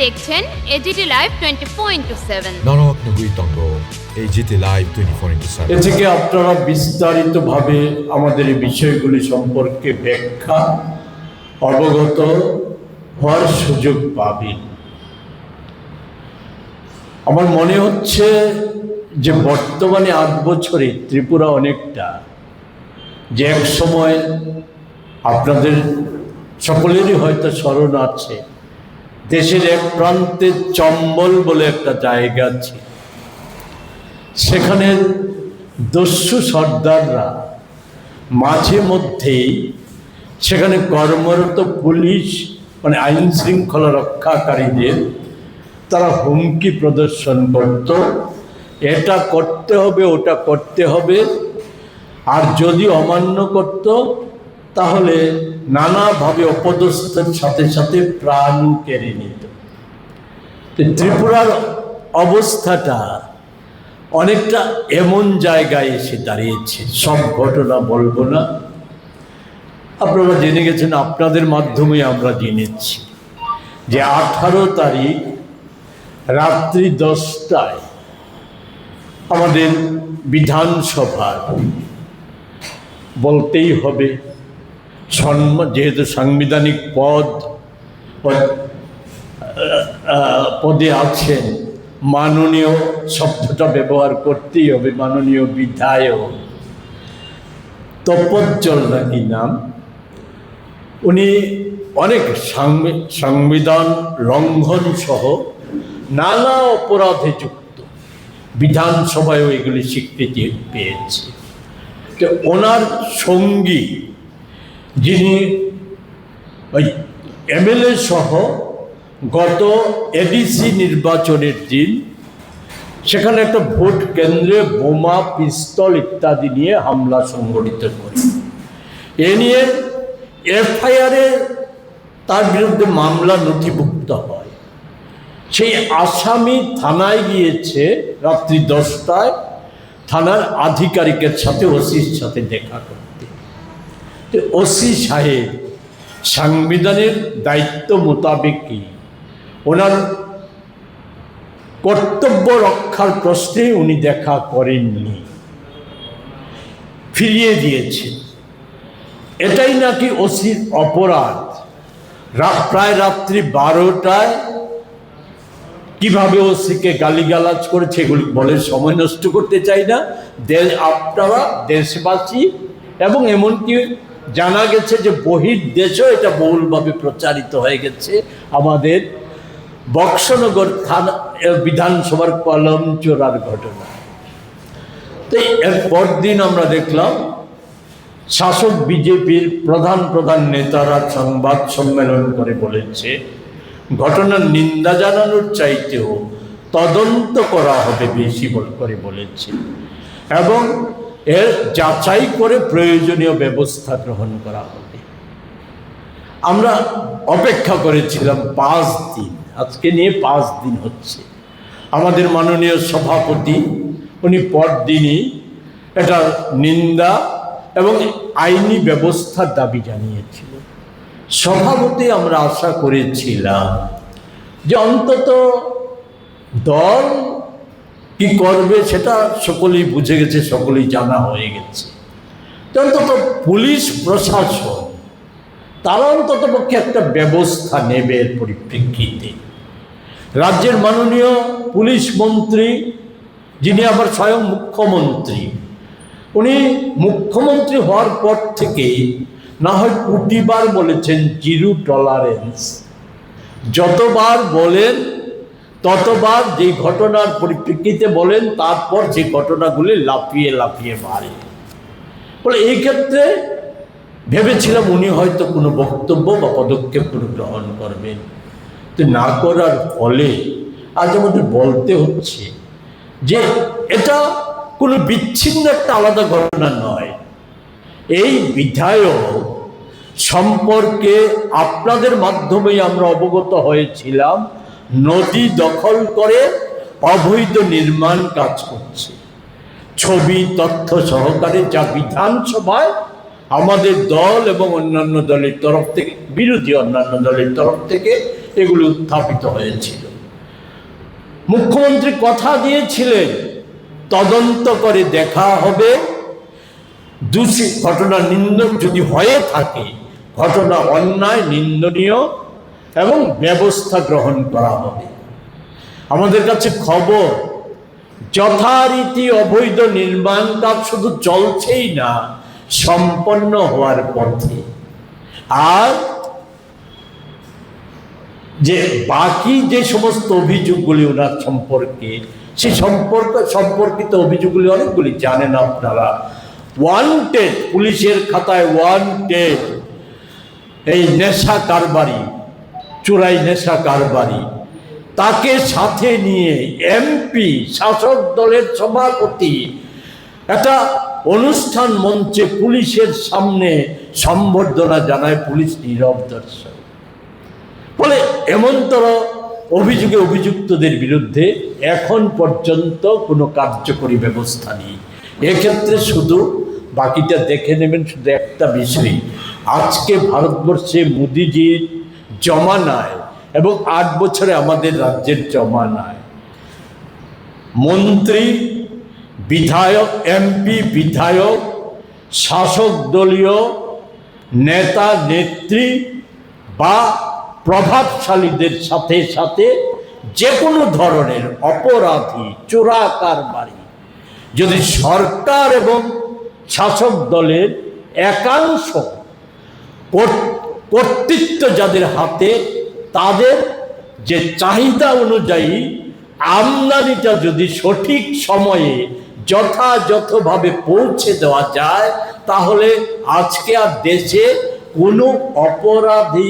দেখছেন AGT live 24/7 99.7 AGT live 24/7 এ থেকে আপনারা বিস্তারিতভাবে আমাদের এই বিষয়গুলি সম্পর্কে ব্যাখ্যা অবগত হওয়ার সুযোগ পাবেন। আমার মনে হচ্ছে যে বর্তমানে 8 বছরে ত্রিপুরা অনেকটা, যে এক সময় আপনাদের সকলেরই হয়তো স্মরণ আছে, দেশের এক প্রান্তে চম্বল বলে একটা জায়গা ছিল। সেখানে দস্যু সর্দাররা মাঝে মধ্যেই সেখানে কর্মরত পুলিশ মানে আইন শৃঙ্খলা রক্ষাকারীদের তারা হুমকি প্রদর্শন করত, এটা করতে হবে ওটা করতে হবে, আর যদি অমান্য করত তাহলে নানাভাবে অপদস্থের সাথে সাথে প্রাণও কেড়ে নিত। ত্রিপুরার অবস্থাটা অনেকটা এমন জায়গায় এসে দাঁড়িয়েছে। সব ঘটনা বলবো না, আপনারা জেনে গেছেন, আপনাদের মাধ্যমে আমরা জেনেছি যে 18 তারিখ রাত্রি 10টায় আমাদের বিধানসভার বলতেই হবে যেহেতু সাংবিধানিক পদে আছেন, মাননীয় শব্দটা ব্যবহার করতেই হবে, মাননীয় বিধায়ক তপজ্জল নাকি নাম, উনি অনেক সংবিধান লঙ্ঘন সহ নানা অপরাধে যুক্ত, বিধানসভায়ও এগুলি স্বীকৃতি পেয়েছে। তো ওনার সঙ্গী যিনি ওই এমএলএ সহ গত এডিসি নির্বাচনের দিন সেখানে একটা ভোট কেন্দ্রে বোমা, পিস্তল ইত্যাদি নিয়ে হামলা সংঘটিত করে, এ নিয়ে এফআইআরে তার বিরুদ্ধে মামলা নথিভুক্ত হয়। সেই আসামি থানায় গিয়েছে রাত্রি 10টায় থানার আধিকারিকের সাথে, ওসির সাথে দেখা করতে। তো ওসি সাহেব সাংবিধানের দায়িত্ব মোতাবেকই ওনার কর্তব্য রক্ষার প্রশ্নে উনি দেখা করেননি, ফিরিয়ে দিয়েছেন। এটাই নাকি ওসির অপরাধ। প্রায় রাত্রি 12টায় কিভাবে ওসিকে গালিগালাজ করেছে এগুলি বলে সময় নষ্ট করতে চাই না। আপনারা দেশবাসী এবং এমনকি জানা গেছে যে বহির্দেশেও এটা বহুলভাবে প্রচারিত হয়ে গেছে, আমাদের বক্সনগর থানা বিধানসভার কলম চোরার ঘটনা। তো এর পরদিন আমরা দেখলাম শাসক বিজেপির প্রধান নেতারা সংবাদ সম্মেলন করে বলেছে ঘটনার নিন্দা জানানোর চাইতেও তদন্ত করা হবে বেশি করে বলেছে, এবং এর যাচাই করে প্রয়োজনীয় ব্যবস্থা গ্রহণ করা হবে। আমরা অপেক্ষা করেছিলাম 5 দিন, আজকে নিয়ে 5 দিন হচ্ছে। আমাদের মাননীয় সভাপতি উনি পরদিনই এটা নিন্দা এবং আইনি ব্যবস্থার দাবি জানিয়েছিল। সভাপতি আমরা আশা করেছিলাম যে অন্তত দল কি করবে সেটা সকলেই বুঝে গেছে, সকলেই জানা হয়ে গেছে। অন্তত পুলিশ প্রশাসন তারা অন্তত পক্ষে একটা ব্যবস্থা নেবে। এর পরিপ্রেক্ষিতে রাজ্যের মাননীয় পুলিশ মন্ত্রী, যিনি আবার স্বয়ং মুখ্যমন্ত্রী, উনি মুখ্যমন্ত্রী হওয়ার পর থেকেই না হয় প্রতিবার বলেছেন জিরো টলারেন্স। যতবার বলেন ততবার যেই ঘটনার পরিপ্রেক্ষিতে বলেন, তারপর যে ঘটনাগুলি লাফিয়ে লাফিয়ে বাড়ে বলে। এই ক্ষেত্রে ভেবেছিলাম উনি হয়তো কোনো বক্তব্য বা পদক্ষেপ গ্রহণ করবেন, তো না করার ফলে আজ আমাদের বলতে হচ্ছে যে এটা কোনো বিচ্ছিন্ন একটা আলাদা ঘটনা নয়। এই বিধায়ক সম্পর্কে আপনাদের মাধ্যমেই আমরা অবগত হয়েছিলাম, নদী দখল করে অবৈধ নির্মাণ কাজ করছে, ছবি তথ্য সহকারে, যা বিধানসভায় আমাদের দল এবং অন্যান্য দলের তরফ থেকে, বিরোধী অন্যান্য দলের তরফ থেকে এগুলো উত্থাপিত হয়েছিল। মুখ্যমন্ত্রী কথা দিয়েছিলেন তদন্ত করে দেখা হবে, দোষী ঘটনা যদি হয়ে থাকে ঘটনা অন্যায়, নিন্দনীয় এবং ব্যবস্থা গ্রহণ করা হবে। আমাদের কাছে খবর, যথারীতি অবৈধ নির্মাণ কাজ শুধু চলছেই না, সম্পন্ন হওয়ার পথে। আর যে বাকি যে সমস্ত অভিযোগগুলি ওনার সম্পর্কে, সেই সম্পর্কিত অভিযোগগুলি অনেকগুলি জানেন আপনারা। ওয়ান্টেড, পুলিশের খাতায় ওয়ান্টেড এই নেশা কারবারি, চোরাই নেশা কারবারি, তাকে সাথে নিয়ে এমপি, শাসক দলের সভাপতি একটা অনুষ্ঠান মঞ্চে পুলিশের সামনে সম্বর্ধনা জানায় পুলিশ নীরব দর্শক। ফলে এমনতর অভিযোগে অভিযুক্তদের বিরুদ্ধে এখন পর্যন্ত কোনো কার্যকরী ব্যবস্থা নেই। এক্ষেত্রে শুধু বাকিটা দেখে নেবেন, শুধু একটা বিষয়, আজকে ভারতবর্ষে মোদিজির জমানায় এবং 8 বছরে আমাদের রাজ্যের জমানায় মন্ত্রী, বিধায়ক, এমপি, বিধায়ক, শাসক দলীয় নেতা নেত্রী বা প্রভাবশালীদের সাথে সাথে যে কোনো ধরনের অপরাধী, চোরা কারবারি যদি সরকার এবং শাসক দলের একাংশ কর্তৃত্ব যাদের হাতে, তাদের যে চাহিদা অনুযায়ী আমদানিটা যদি সঠিক সময়ে যথাযথভাবে পৌঁছে দেওয়া যায়, তাহলে আজকে আর দেশে কোনো অপরাধী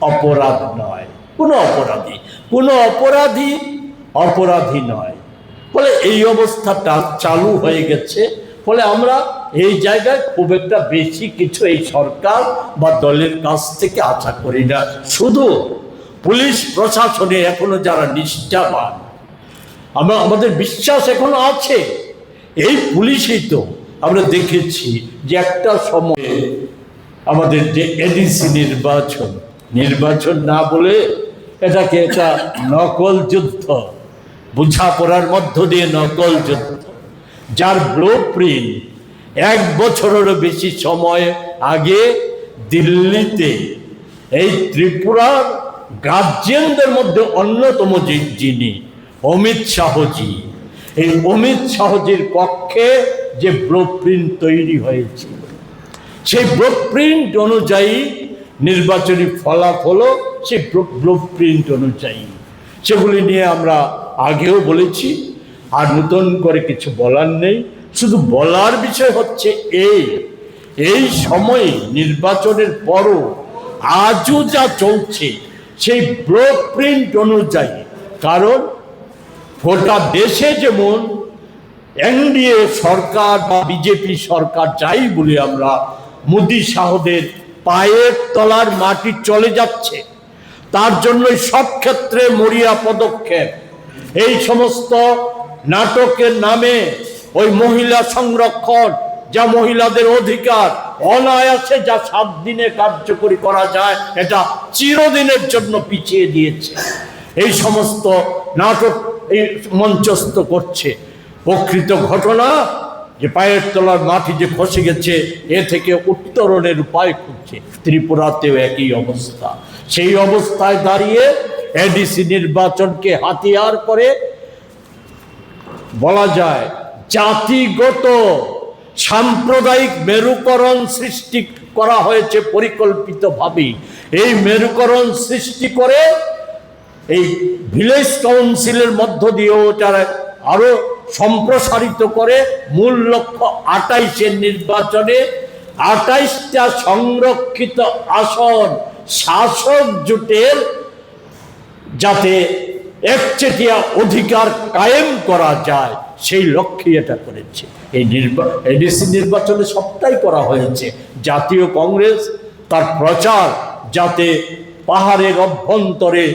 অপরাধ নয়, কোনো অপরাধী নয়। ফলে এই অবস্থাটা চালু হয়ে গেছে। ফলে আমরা এই জায়গায় খুব একটা বেশি কিছু এই সরকার বা দলের কাছ থেকে আশা করি না। শুধু পুলিশ প্রশাসনে এখনো যারা নিষ্ঠাবান, আমাদের বিশ্বাস এখনো আছে, এই পুলিশই তো আমরা দেখেছি যে একটা সময়ে আমাদের যে এডিসি নির্বাচন না বলে এটাকে একটা নকল যুদ্ধ, বোঝাপড়ার মধ্য দিয়ে নকল যুদ্ধ, যার ব্লুপ্রিন্ট 1 বছরেরও বেশি সময় আগে দিল্লিতে এই ত্রিপুরার গার্জিয়ানদের মধ্যে অন্যতম যিনি অমিত শাহজি, এই অমিত শাহজির পক্ষে যে ব্লুপ্রিন্ট তৈরি হয়েছিল, সেই ব্লুপ্রিন্ট অনুযায়ী নির্বাচনী ফলাফলও সেই ব্লুপ্রিন্ট অনুযায়ী, সেগুলি নিয়ে আমরা আগেও বলেছি, আর নতুন করে কিছু বলার নেই। শুধু বলার বিষয় হচ্ছে এই সময়ে নির্বাচনের পরও আজও যা চলছে সেই ব্লুপ্রিন্ট অনুযায়ী। কারণ গোটা দেশে যেমন এনডিএ সরকার বা বিজেপি সরকার যাই বলি আমরা, মোদি শাহদের পায়ের তলার মাটি চলে যাচ্ছে, তার জন্য সব ক্ষেত্রে মরিয়া পদক্ষেপ। এই সমস্ত নাটকের নামে ওই মহিলা সংরক্ষণ, যা মহিলাদের অধিকার, অনায়াসে যা 7 দিনে কার্যকরী করা যায়, এটা চিরদিনের জন্য পিছিয়ে দিয়েছে। এই সমস্ত নাটক এই মঞ্চস্থ করছে। প্রকৃত ঘটনা যে পায়ের তলার মাটি যে খসে গেছে, এ থেকে উত্তরণের উপায় খুঁজছে। ত্রিপুরাতেও একই অবস্থা। সেই অবস্থায় দাঁড়িয়ে এডিসি নির্বাচনকে হাতিয়ার করে বলা যায় জাতিগত সাম্প্রদায়িক মেরুকরণ সৃষ্টি করা হয়েছে পরিকল্পিতভাবে। এই মেরুকরণ সৃষ্টি করে এই ভিলেজ কাউন্সিলের মধ্য দিয়েও তারা আরো সম্প্রসারিত করে মূল লক্ষ্য 28-এর নির্বাচনে 28টা সংরক্ষিত আসন শাসক জোটের যাতে একচেটিয়া অধিকার কায়েম করা যায়, সেই লক্ষ্যে এটা করেছে। এই এডিসি নির্বাচনে সবটাই করা হয়েছে। জাতীয় কংগ্রেস তার প্রচার যাতে পাহাড়ের অভ্যন্তরে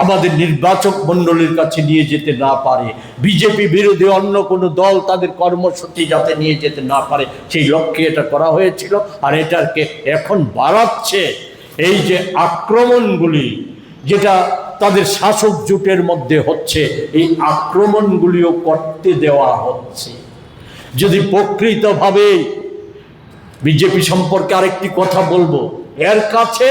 আমাদের নির্বাচক মণ্ডলীর কাছে নিয়ে যেতে না পারে, বিজেপি বিরোধী অন্য কোনো দল তাদের কর্মসূচি যাতে নিয়ে যেতে না পারে, সেই লক্ষ্যে এটা করা হয়েছিল। আর এটাকে এখন বাড়াচ্ছে এই যে আক্রমণগুলি, যেটা তাদের শাসক জোটের মধ্যে হচ্ছে, এই আক্রমণগুলিও করতে দেওয়া হচ্ছে। যদি প্রকৃতভাবে বিজেপি সম্পর্কে আরেকটি কথা বলবো, এর কাছে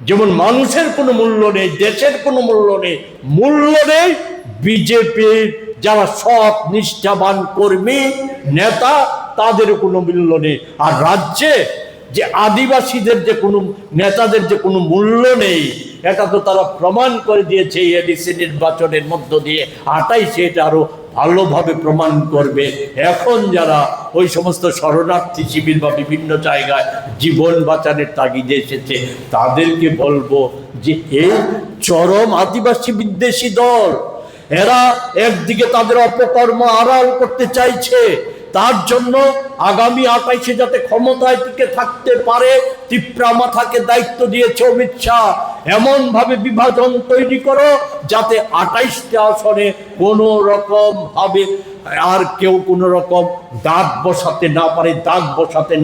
যেমন মানুষের কোনো মূল্য নেই, দেশের কোনো মূল্য নেই বিজেপির যারা সৎ নিষ্ঠাবান কর্মী নেতা, তাদের কোনো মূল্য নেই। আর রাজ্যে যে আদিবাসীদের যে কোনো নেতাদের যে কোনো মূল্য নেই, এটা তো তারা প্রমাণ করে দিয়েছে এই এডিসি নির্বাচনের মধ্য দিয়ে। 28 এটা আরো ভালোভাবে প্রমাণ করবে। এখন যারা ওই সমস্ত শরণার্থী শিবির বা বিভিন্ন জায়গায় জীবন বাঁচানোর তাগিদে এসেছে, তাদেরকে বলবো যে এই চরম আদিবাসী বিদ্বেষী দল, এরা একদিকে তাদের অপকর্ম আড়াল করতে চাইছে, তার জন্য আগামী 28-এ যাতে ক্ষমতায় টিকে থাকতে পারে, তিপ্রা মাথাকে দায়িত্ব দিয়েছে অমিত শাহ, এমন ভাবে বিভাজন তৈরি করো যাতে 28টা আসনে কোনো রকম ভাবে আর কেউ কোনো রকম দাগ বসাতে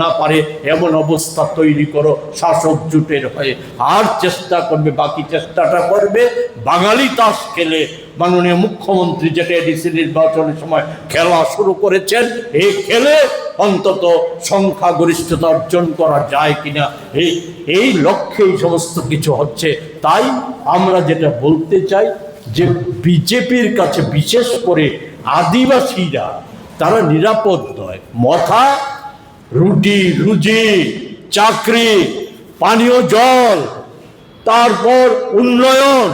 না পারে, এমন অবস্থা তৈরি করো শাসক জোটের হয়ে। আর চেষ্টা করবে, বাকি চেষ্টাটা করবে বাঙালি তাস খেলে। মাননীয় মুখ্যমন্ত্রী যেটা এডিসি নির্বাচনের সময় খেলা শুরু করেছেন, এই খেলে অন্তত সংখ্যাগরিষ্ঠতা অর্জন করা যায় কিনা, এই লক্ষ্যে এই সমস্ত কিছু হচ্ছে। তাই আমরা যেটা বলতে চাই যে বিজেপির কাছে বিশেষ করে আদিবাসীরা তারা নিরাপদ নয়। মথা, রুজি, চাকরি, পানীয় জল, তারপর উন্নয়ন,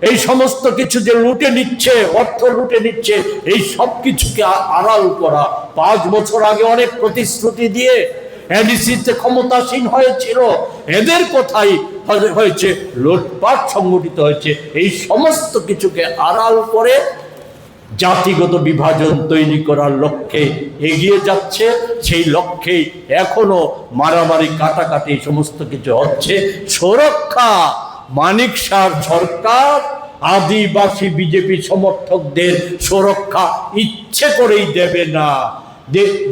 এই সমস্ত কিছু যে লুটে নিচ্ছে, অর্থ লুটে নিচ্ছে, এই সব কিছুকে আড়াল করা। 5 বছর আগে অনেক প্রতিশ্রুতি দিয়ে এডিসিতে ক্ষমতাসীন হয়েছিল, এদের কথাই হয়েছে, লুটপাট সংগঠিত হয়েছে। এই সমস্ত কিছুকে আড়াল করে জাতিগত বিভাজন তৈরি করার লক্ষ্যে এগিয়ে যাচ্ছে। সেই লক্ষ্যে এখনো মারামারি, কাটাকাটি সমস্ত কিছু হচ্ছে। সুরক্ষা মানিক শাহর সরকার আদিবাসী বিজেপি সমর্থকদের সুরক্ষা ইচ্ছে করেই দেবে না,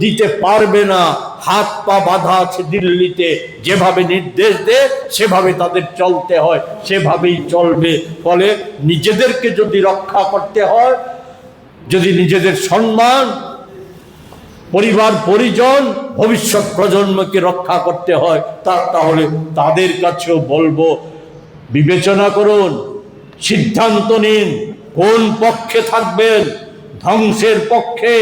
দিতে পারবে না। হাত পা বাঁধা আছে দিল্লিতে, যেভাবে নির্দেশ দেয় সেভাবে তাদের চলতে হয়, সেভাবেই চলবে। ফলে নিজেদেরকে যদি রক্ষা করতে হয়, যদি নিজেদের সম্মান, পরিবার পরিজন, ভবিষ্যৎ প্রজন্মকে রক্ষা করতে হয়, তাহলে তাদের কাছেও বলবো বিবেচনা করুন, সিদ্ধান্ত নিন কোন পক্ষে থাকবেন, ধ্বংসের পক্ষে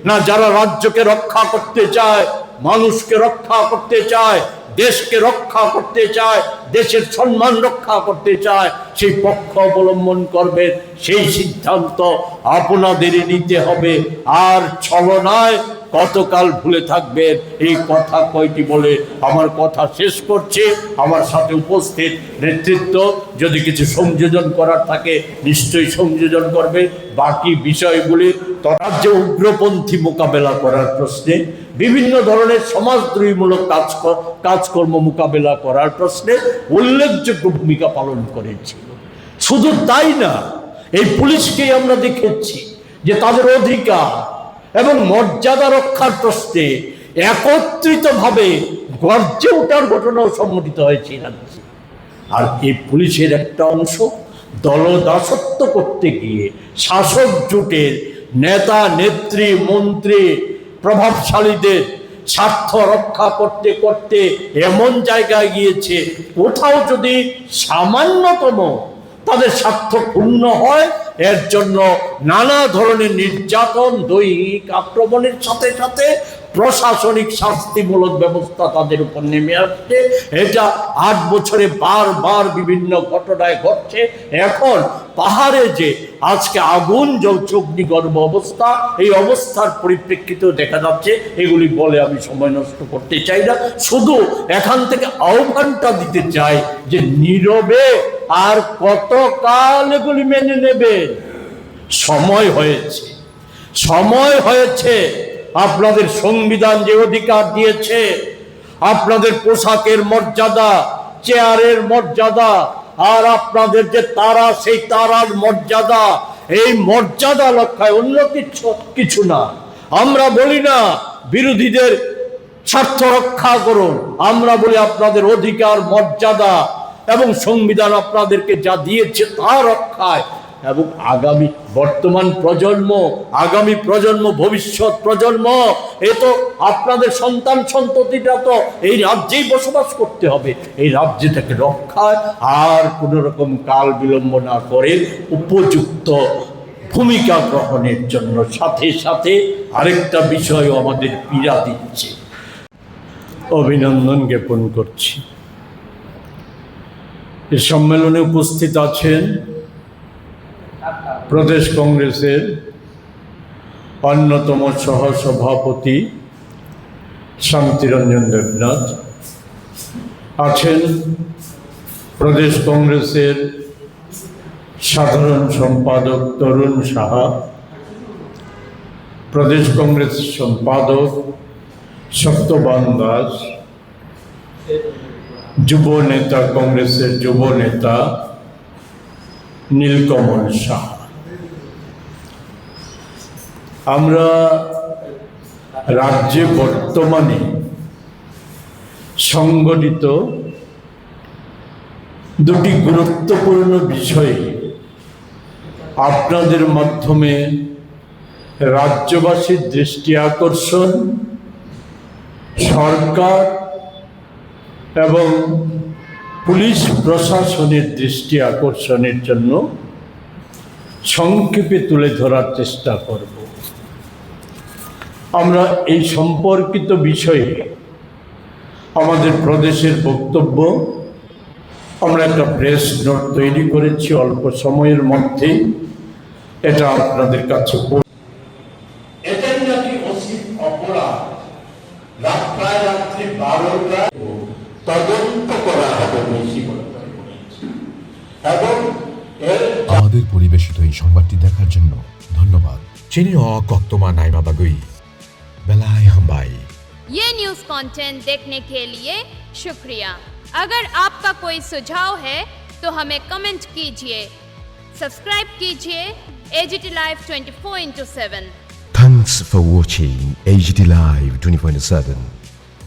না যারা রাজ্যকে রক্ষা করতে চায়, মানুষকে রক্ষা করতে চায়, দেশকে রক্ষা করতে চায়, দেশের সম্মান রক্ষা করতে চায়, সেই পক্ষ অবলম্বন করবেন। সেই সিদ্ধান্ত আপনাদেরই নিতে হবে। আর ছলনায় কতকাল ভুলে থাকবেন, এই কথা কয়টি বলে আমার কথা শেষ করছি। আমার সাথে উপস্থিত নেতৃত্ব যদি কিছু সংযোজন করার থাকে নিশ্চয়ই সংযোজন করবে। বাকি বিষয়গুলি রাজ্যে উগ্রপন্থী মোকাবেলা করার প্রশ্নে, বিভিন্ন ধরনের সমাজদ্রোহীমূলক কাজকর্ম মোকাবেলা করার প্রশ্নে উল্লেখযোগ্য ভূমিকা পালন করেছিল। শুধু তাই না, এই পুলিশকেই আমরা দেখেছি যে তাদের অধিকার এবং মর্যাদা রক্ষার প্রশ্নে একত্রিতভাবে গর্জে ওঠার ঘটনাও সংঘটিত হয়েছিল। আর এই পুলিশের একটা অংশ দলদাসত্ব করতে গিয়ে শাসক জোটের নেতা, নেত্রী, মন্ত্রী, প্রভাবশালীদের স্বার্থ রক্ষা করতে করতে এমন জায়গায় গিয়েছে, কোথাও যদি সামান্যতম তাদের স্বার্থ পূর্ণ হয়, এর জন্য নানা ধরনের নির্যাতন, দৈহিক আক্রমণের সাথে সাথে প্রশাসনিক শাস্তিমূলক ব্যবস্থা তাদের উপর নেমে আসছে। এটা 8 বছরে বারবার বিভিন্ন ঘটনায় ঘটছে। এখন পাহাড়ে যে আজকে আগুন জ্বলছে, অগ্নিগর্ভ অবস্থা, এই অবস্থার পরিপ্রেক্ষিতেও দেখা যাচ্ছে। এগুলি বলে আমি সময় নষ্ট করতে চাই না, শুধু এখান থেকে আহ্বানটা দিতে চাই যে নীরবে আর কতকাল এগুলি মেনে নেবে? সময় হয়েছে। আপনাদের সংবিধান যে অধিকার দিয়েছে, আপনাদের পোশাকের মর্যাদা, চেয়ারের মর্যাদা, আর আপনাদের যে তারা, সেই তারার মর্যাদা, এই মর্যাদা রক্ষায়, অন্য কিছু না। আমরা বলি না বিরোধীদের স্বার্থ রক্ষা করুন, আমরা বলি আপনাদের অধিকার, মর্যাদা এবং সংবিধান আপনাদেরকে যা দিয়েছে তা রক্ষায়, এবং আগামী বর্তমান প্রজন্ম, আগামী প্রজন্ম, ভবিষ্যৎ প্রজন্ম, এ তো আপনাদের সন্তান সন্ততিটা তো এই রাজ্যেই বসবাস করতে হবে, এই রাজ্যটাকে রক্ষায় আর কোনো রকম কাল বিলম্ব না করে উপযুক্ত ভূমিকা গ্রহণের জন্য। সাথে সাথে আরেকটা বিষয়ও আমাদের পীড়া দিচ্ছে, অভিনন্দন জ্ঞাপন করছি। এই সম্মেলনে উপস্থিত আছেন প্রদেশ কংগ্রেসের অন্যতম সহসভাপতি শান্তিরঞ্জন দেবনাথ, আছেন প্রদেশ কংগ্রেসের সাধারণ সম্পাদক তরুণ সাহা, প্রদেশ কংগ্রেস সম্পাদক সত্যবান দাস, যুব নেতা, কংগ্রেসের যুব নেতা নীলকমল সাহা। আমরা রাজ্যে বর্তমানে সংগঠিত দুটি গুরুত্বপূর্ণ বিষয়ে আপনাদের মাধ্যমে রাজ্যবাসীর দৃষ্টি আকর্ষণ, সরকার এবং পুলিশ প্রশাসনের দৃষ্টি আকর্ষণের জন্য সংক্ষেপে তুলে ধরার চেষ্টা করব। আমরা এই সম্পর্কিত বিষয়ে আমাদের প্রদেশের বক্তব্য, আমরা একটা প্রেস নোট তৈরি করেছি অল্প সময়ের মধ্যে, এটা আপনাদের কাছে এটাই নাকি অসীম অপরাধ। প্রায় রাত্রি 12টায় তদন্ত করা হবে বেশি এবং আমাদের পরিবেশিত এই সংবাদটি দেখার জন্য ধন্যবাদ। চিনি কক্তমা নাইমা বাগুই বেলায় হাম্বাই। ये न्यूज़ कंटेंट देखने के लिए शुक्रिया। अगर आपका कोई सुझाव है तो हमें कमेंट कीजिए, सब्सक्राइब कीजिए AGT Live 24/7। Thanks for watching AGT Live 24/7.